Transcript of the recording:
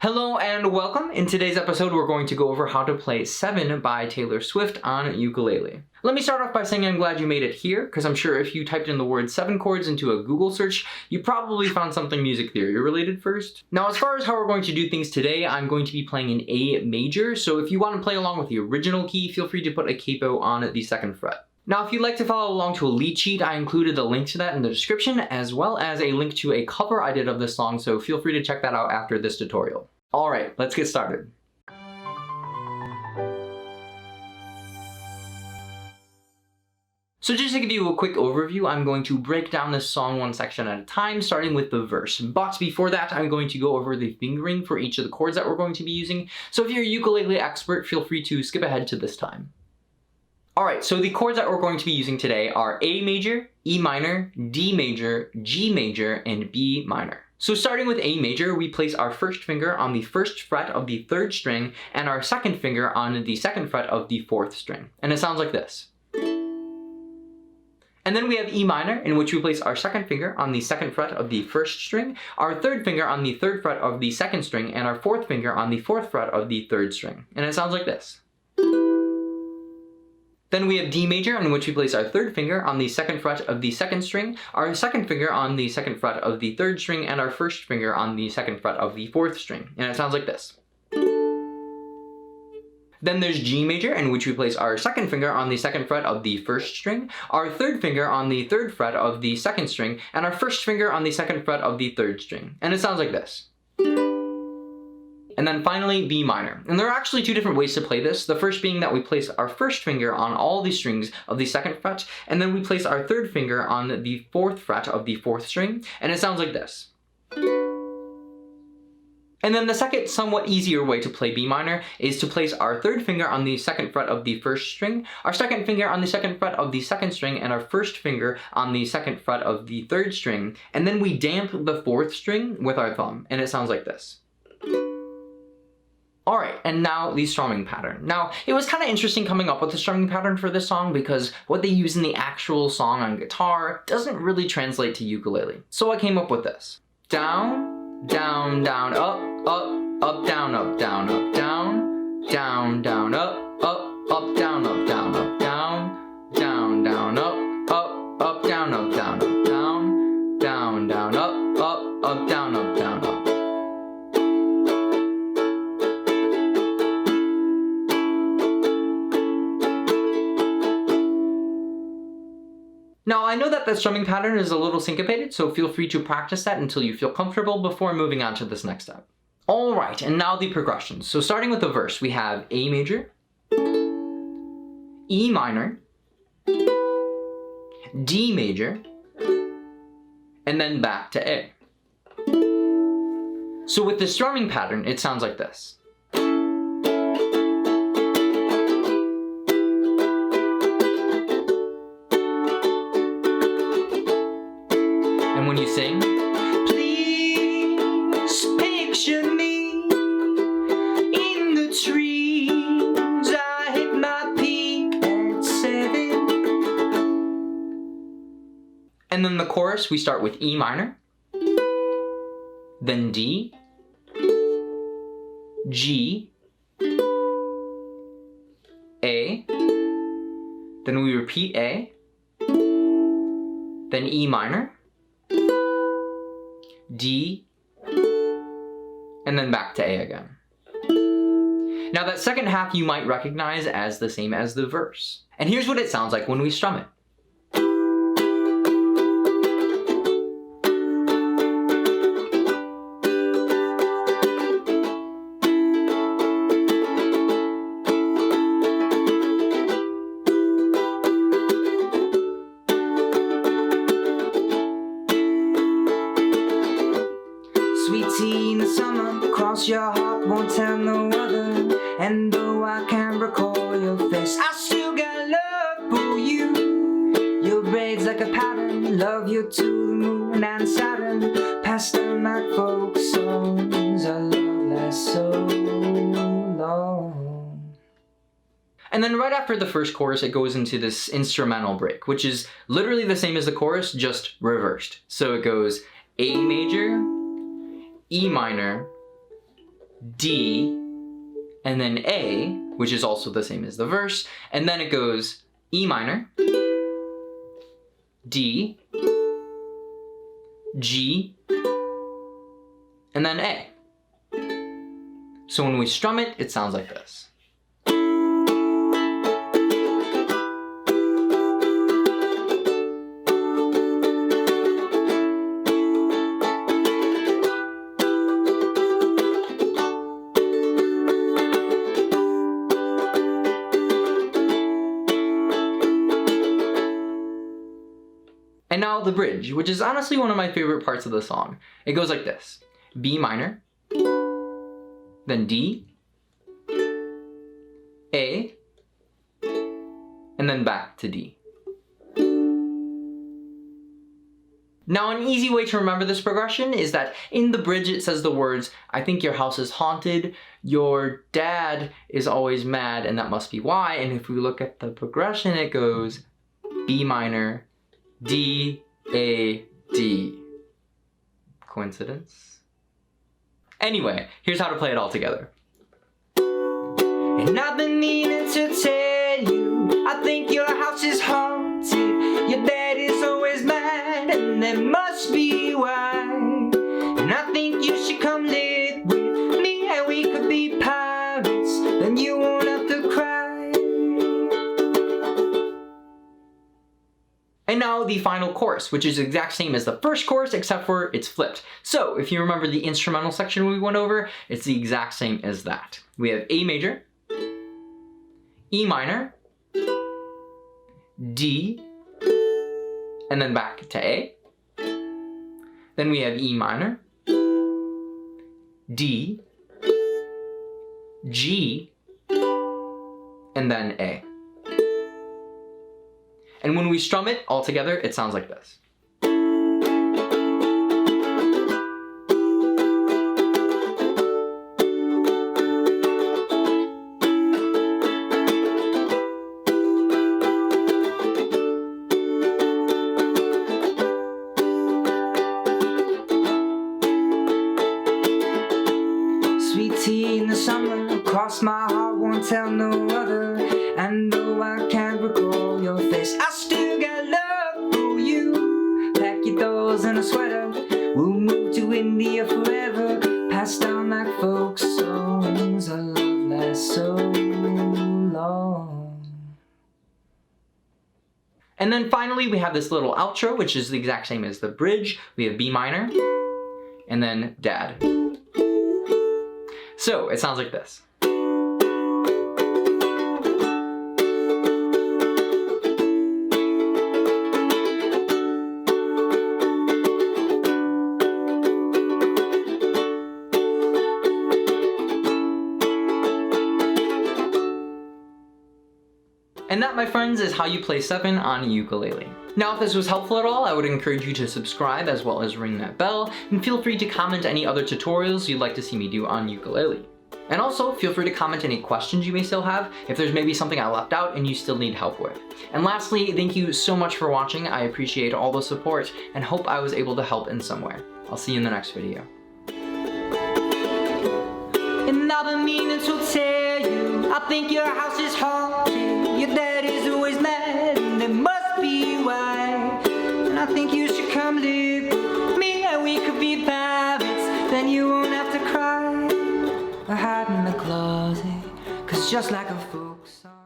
Hello and welcome. In today's episode, we're going to go over how to play 7 by Taylor Swift on ukulele. Let me start off by saying I'm glad you made it here, because I'm sure if you typed in the word 7 chords into a Google search, you probably found something music theory related first. Now, as far as how we're going to do things today, I'm going to be playing in A major, so if you want to play along with the original key, feel free to put a capo on the 2nd fret. Now, if you'd like to follow along to a lead sheet, I included a link to that in the description, as well as a link to a cover I did of this song, so feel free to check that out after this tutorial. Alright, let's get started. So just to give you a quick overview, I'm going to break down this song one section at a time, starting with the verse. But before that, I'm going to go over the fingering for each of the chords that we're going to be using. So if you're a ukulele expert, feel free to skip ahead to this time. Alright, so the chords that we're going to be using today are A major, E minor, D major, G major, and B minor. So starting with A major, we place our first finger on the 1st fret of the 3rd string and our 2nd finger on the 2nd fret of the 4th string. And it sounds like this. And then we have E minor, in which we place our 2nd finger on the 2nd fret of the 1st string, our 3rd finger on the 3rd fret of the 2nd string, and our 4th finger on the 4th fret of the 3rd string. And it sounds like this. Then we have D major, in which we place our 3rd finger on the 2nd fret of the 2nd string, our 2nd finger on the 2nd fret of the 3rd string, and our 1st finger on the 2nd fret of the 4th string. And it sounds like this. Then there's G major, in which we place our 2nd finger on the 2nd fret of the 1st string, our 3rd finger on the 3rd fret of the 2nd string, and our 1st finger on the 2nd fret of the 3rd string. And it sounds like this. And then finally, B minor. And there are actually 2 different ways to play this. The first being that we place our 1st finger on all the strings of the 2nd fret, and then we place our 3rd finger on the 4th fret of the 4th string, and it sounds like this. And then the second, somewhat easier way to play B minor is to place our 3rd finger on the 2nd fret of the 1st string, our 2nd finger on the 2nd fret of the 2nd string, and our 1st finger on the 2nd fret of the 3rd string, and then we damp the 4th string with our thumb, and it sounds like this. Alright, and now the strumming pattern. Now, it was kind of interesting coming up with the strumming pattern for this song because what they use in the actual song on guitar doesn't really translate to ukulele. So I came up with this. Down, down, down, up, up, up, down, up, down, up, down, down, down, up, up, up, down, up, down, up, down, down, down, up, up, up, down, up, down, up, down, down, down, up, up, up, down, up, down, up. Now, I know that the strumming pattern is a little syncopated, so feel free to practice that until you feel comfortable before moving on to this next step. Alright, and now the progressions. So starting with the verse, we have A major, E minor, D major, and then back to A. So with the strumming pattern, it sounds like this. And when you sing, please picture me in the trees. I hit my peak at 7. And then the chorus, we start with E minor, then D, G, A, then we repeat A, then E minor, D, and then back to A again. Now that second half you might recognize as the same as the verse. And here's what it sounds like when we strum it. Sweet tea in the summer, cross your heart, won't tell no other. And though I can't recall your face, I still got love for you. Your braids like a pattern, love you to the moon and Saturn. Past the night folk songs, our love lasts so long. And then right after the first chorus, it goes into this instrumental break, which is literally the same as the chorus, just reversed. So it goes A major, E minor, D, and then A, which is also the same as the verse, and then it goes E minor, D, G, and then A. So when we strum it, it sounds like this. And now the bridge, which is honestly one of my favorite parts of the song. It goes like this: B minor, then D, A, and then back to D. Now an easy way to remember this progression is that in the bridge it says the words, "I think your house is haunted, your dad is always mad, and that must be why." And if we look at the progression, it goes B minor, D, A, D. Coincidence? Anyway, here's how to play it all together. And I've been meaning to tell you, I think your house is haunted, your dad is always mad, and that must be why. And I think you should come live with me, and we could be pirates, then you won't have to cry. And now the final chorus, which is the exact same as the first chorus except for it's flipped. So if you remember the instrumental section we went over, it's the exact same as that. We have A major, E minor, D, and then back to A. Then we have E minor, D, G, and then A. And when we strum it all together, it sounds like this. Sweet tea in the summer, cross my heart, won't tell no other. And though I can't recall your face, I still got love for you. Pack your dolls in a sweater, we'll move to India forever. Passed down like folk songs, our love lasts so long. And then finally we have this little outro, which is the exact same as the bridge. We have B minor, and then Dad. So it sounds like this. And that, my friends, is how you play 7 on a ukulele. Now, if this was helpful at all, I would encourage you to subscribe as well as ring that bell, and feel free to comment any other tutorials you'd like to see me do on ukulele. And also, feel free to comment any questions you may still have, if there's maybe something I left out and you still need help with. And lastly, thank you so much for watching. I appreciate all the support, and hope I was able to help in some way. I'll see you in the next video. And I've been meaning to tell you, I think your house is haunted, your dad is always mad, and there must be why. And I think you should come live with me, and we could be pirates, then you won't have to cry or hide in the closet, 'cause just like a folk song.